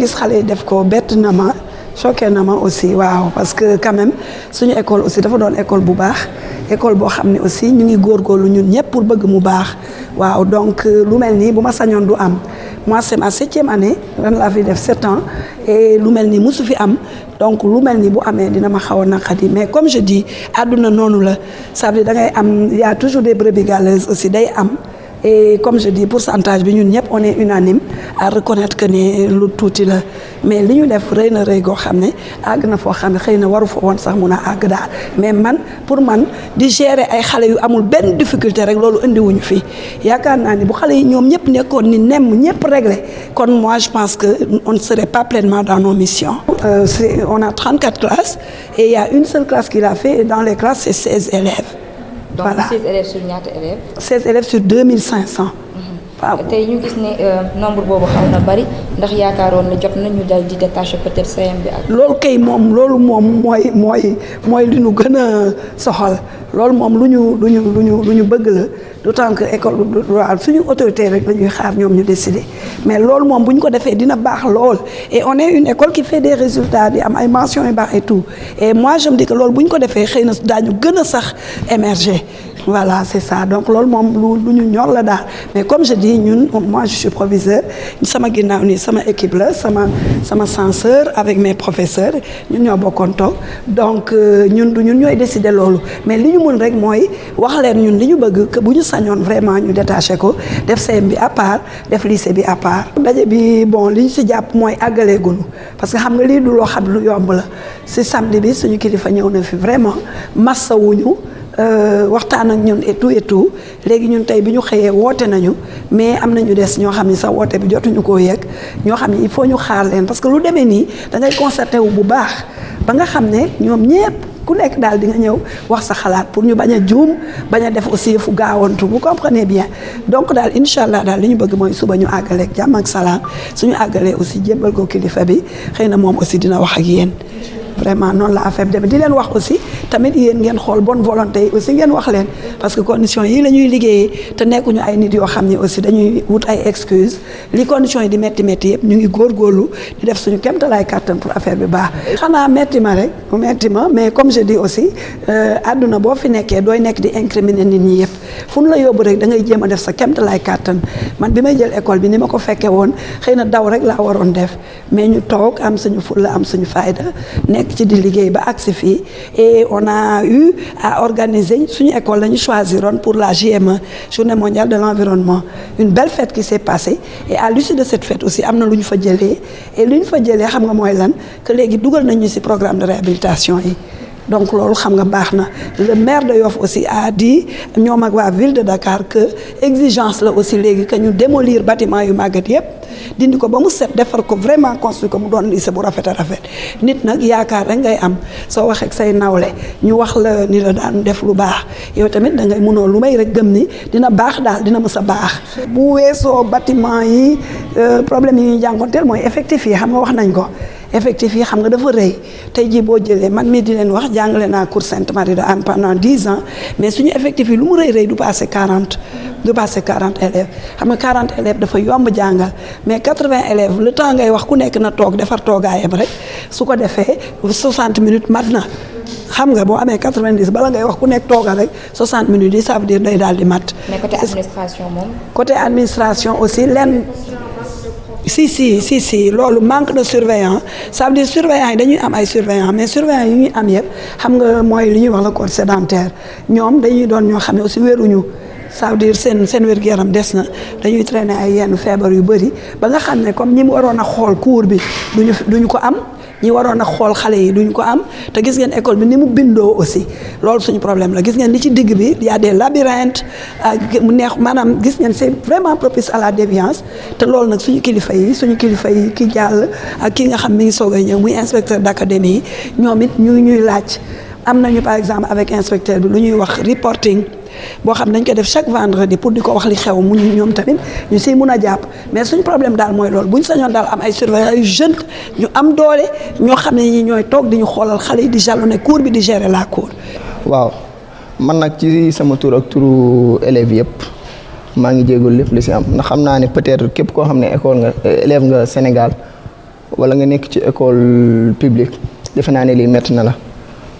gis xale yi def ko bett na ma choqué na ma aussi waaw parce que quand même suñu école aussi dafa doon école bu baax école boo xam ne aussi ñu ngi góorgóorlu ñun ñëpp pour bëgg mu baax waaw donc lu mel nii bu ma sañoon du am moi c'est ma 7e année ren laa fi def 7 ans et lu mel nii musu fi am donc lu mel nii bu amee dina ma xaw a naqadi mais comme je dis àdduna noonu la ça veut dire da ngay am il y a toujours des brebis galeuses aussi day am. Et comme je dis pourcentage bi ñun ñëpp on est unanime à reconnaître que ne lu tuuti la mais li ñu def rëy na rëy goo xam ne àgg na foo xam ne xëy na waru fa woon sax mun a àgg daal mais man pour man di gérer ay xale yu amul benn difficulté rek loolu indiwuñu fii yaakaar naa ni bu xale yi ñoom ñëpp nekkoon ni nemm ñëpp réglé kon moi je pense que on ne serait pas pleinement dans nos missions. On a 34 classes et il y a une seule classe qui l'a fait et dans les classes c'est 16 élèves. Donc voilà. 16 élèves sur ñaata élèves. 16 élèves sur 2500. waaw tey ñu gis ne nombre boobu xaw na bari ndax yaakaaroon na jot nañu dal di détacher peut-être CM bi ak. loolu kay moom loolu moom mooy li ñu gën a soxal loolu moom lu ñu bëgg la d'autant que école waaw suñu autorité rek la ñuy xaar ñoom ñu décider mais loolu moom bu ñu ko defee dina baax lool et on est une école qui fait des résultats di am ay mentions yu baax et tout et moi je me dis que loolu bu ñu ko defee xëy na daañu gën a sax émerger. Voilà, c'est ça. Donc loolu moom lu ñu ñor la daal mais comme je dis ñun moi je suis proviseur sama ginnaaw nii sama équipe la sama censeur avec mes professeurs ñun ñoo bokkoon toog donc ñun ñooy décider loolu mais li ñu mën rek mooy wax leen ñun li ñu bëgg que bu ñu sañoon vraiment ñu détaché ko def CM bi à part def lycée bi à part. daje bi bon li ñu si jàpp mooy àggalee gunu parce que xam nga lii du loo xam lu yomb la si samedi bi suñu kilifa ñëw na fi vraiment massawuñu waxtaan ak ñun et tout léegi ñun tey bi ñu xëyee woote nañu mais am nañu des ñoo xam ni sax woote bi jotuñu koo yegg ñoo xam ni il faut ñu xaar leen parce que lu demee nii da ngay concerté wu bu baax ba nga xam ne ñoom ñépp ku nekk daal di nga ñëw wax sa xalaat pour ñu bañ a juum bañ a def aussi fu gaawantu vous comprenez bien donc daal incha allah daal li ñu bëgg mooy suba ñu àggaleeg jàmm ak salaam suñu àggalee aussi jébbal ko kilifa bi xëy na moom aussi dina wax ak yéen. Vraiment noonu la affaire bi demee di leen wax aussi tamit yéen ngeen xool bonne volonté yi aussi ngeen wax leen parce que conditions yi la ñuy liggéeyee te nekkuñu ay nit yoo xam ne aussi dañuy wut ay excuses li conditions yi di métti yëpp ñu ngi góorgóorlu di def suñu kéemtalaay kàttan pour affaire bi baax. xanaa métti ma rek métti ma mais comme je dis aussi àdduna boo fi nekkee dooy nekk di incriminer nit ñi yëpp fu nu la yóbbu rek da ngay jéem a def sa kéemtalaay kàttan man bi may jël école bi ni ma ko fekkee woon xëy na daw rek laa waroon def mais ñu toog am suñu fulla am suñu fayda ci di liggéey ba agsi fii et on a eu à organiser suñu école la ñu choisiroon pour la JME journée mondiale de l'environnement une belle fête qui s'est passée et à l'issue de cette fête aussi am na lu ñu fa jëlee et lu ñu fa jëlee xam nga mooy lan que léegi dugal nañu ci programme de réhabilitation yi donc loolu xam nga baax na le maire de Yoff aussi a dit ñoom ak waa ville de Dakar que exigence la aussi léegi que ñu démolir bâtiment yu màggat yépp dindi ko ba mu set defar ko vraiment construire ko mu doon lycée bu rafet a rafet nit nag yaakaar rek ngay am soo waxee ak say nawle ñu wax la ni la daan def lu baax yow tamit da ngay mënoo lu may rek gëm ni dina baax daal dina mës a baax. bu weesoo bâtiment yi problème yi ñuy jànkonteel mooy effectif yi xam nga wax nañ ko. effectif yi xam nga dafa rëy tey jii boo jëlee man mii di leen wax jàngale naa cours Sainte-Marie de Hann pendant 10 ans mais suñu effectif yi lu mu rëy du passé 40 élèves xam nga 40 élèves dafa yomb jàngal mais 80 élèves le temps ngay wax ku nekk na toog defar toogaayam rek su ko defee 60 minutes mat na xam nga boo amee 90 bala ngay wax ku nekk toogal rek 60 minutes yi ça veut dire day daal di mat. mais côté administration moom. côté administration aussi lenn. si loolu manque de surveillant ça veut dire surveillant yi dañuy am ay surveillant mais surveillant yi ñuy am yëpp xam nga mooy li ñuy wax la corps sédentaire ñoom dañuy doon ñoo xam ne aussi wéruñu ça veut dire seen wér-gu-yaram des na dañuy traîner ay yenn feebar yu bëri ba nga xam ne comme ñi mu waroon a xool cours bi duñu ko am ñi waroon a xool xale yi duñu ko am te gis ngeen école bi ni mu bindoo aussi loolu suñu problème la gis ngeen li ci digg bi y a des labyrinthes mu neex maanaam gis ngeen c'est vraiment propice à la déviance te loolu nag suñu kilifa yi ki jàll ak ki nga xam mi ngi soog a ñëw muy inspecteur d'académie yi ñoom it ñuy laaj am nañu par exemple avec inspecteur bi lu ñuy wax reporting boo xam dañ ko def chaque vendredi pour di ko wax li xew mu ñoom tamit ñu siy mun a jàpp mais suñu problème daal mooy loolu bu ñu sañoon daal am ay surveillants yu jeunes ñu am doole ñoo xam ne ñi ñooy toog di ñu xoolal xale yi di jalonner cours bi di gérer la cour. waaw man nag ci sama tur ak turu élèves yëpp maa ngi jégalu lépp li si am ndax xam naa ne peut-être képp koo xam ne école nga élève nga Sénégal wala nga nekk ci école publique defe naa ne lii métti na la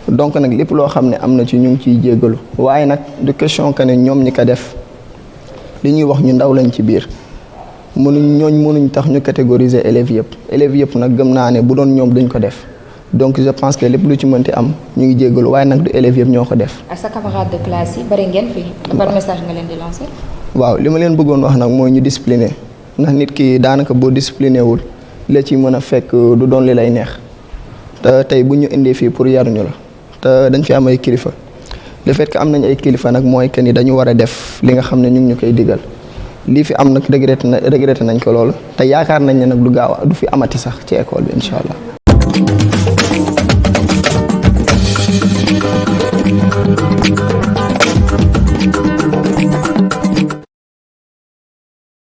donc nag lépp loo xam ne am na ci ñu ngi ciy jéggalu waaye nag du question que ne ñoom ñi ko def li ñuy wax ñu ndaw lañ ci biir mënuñ tax ñu catégoriser élèves yëpp nag gëm naa ne bu doon ñoom duñ ko def donc je pense que lépp lu ci mënti am ñu ngi jéggalu waaye nag du élèves yëpp ñoo ko def. ak sa camarade de classe yi bari ngeen fi. ban message nga leen di lancer. waaw li ma leen bëggoon wax nag mooy ñu discipliné ndax nit ki daanaka boo discipliné wul la ci mën a fekk du doon li lay neex te tey bu ñu indee fii pour yaruñu la te dañ fi am ay kilifa le fait que am nañ ay kilifa nag mooy que ni dañu war a def li nga xam ne ñu ngi ñu koy digal lii fi am nag regretté nañ ko loolu te yaakaar nañ ne nag du fi amati sax ci école bi incha allah.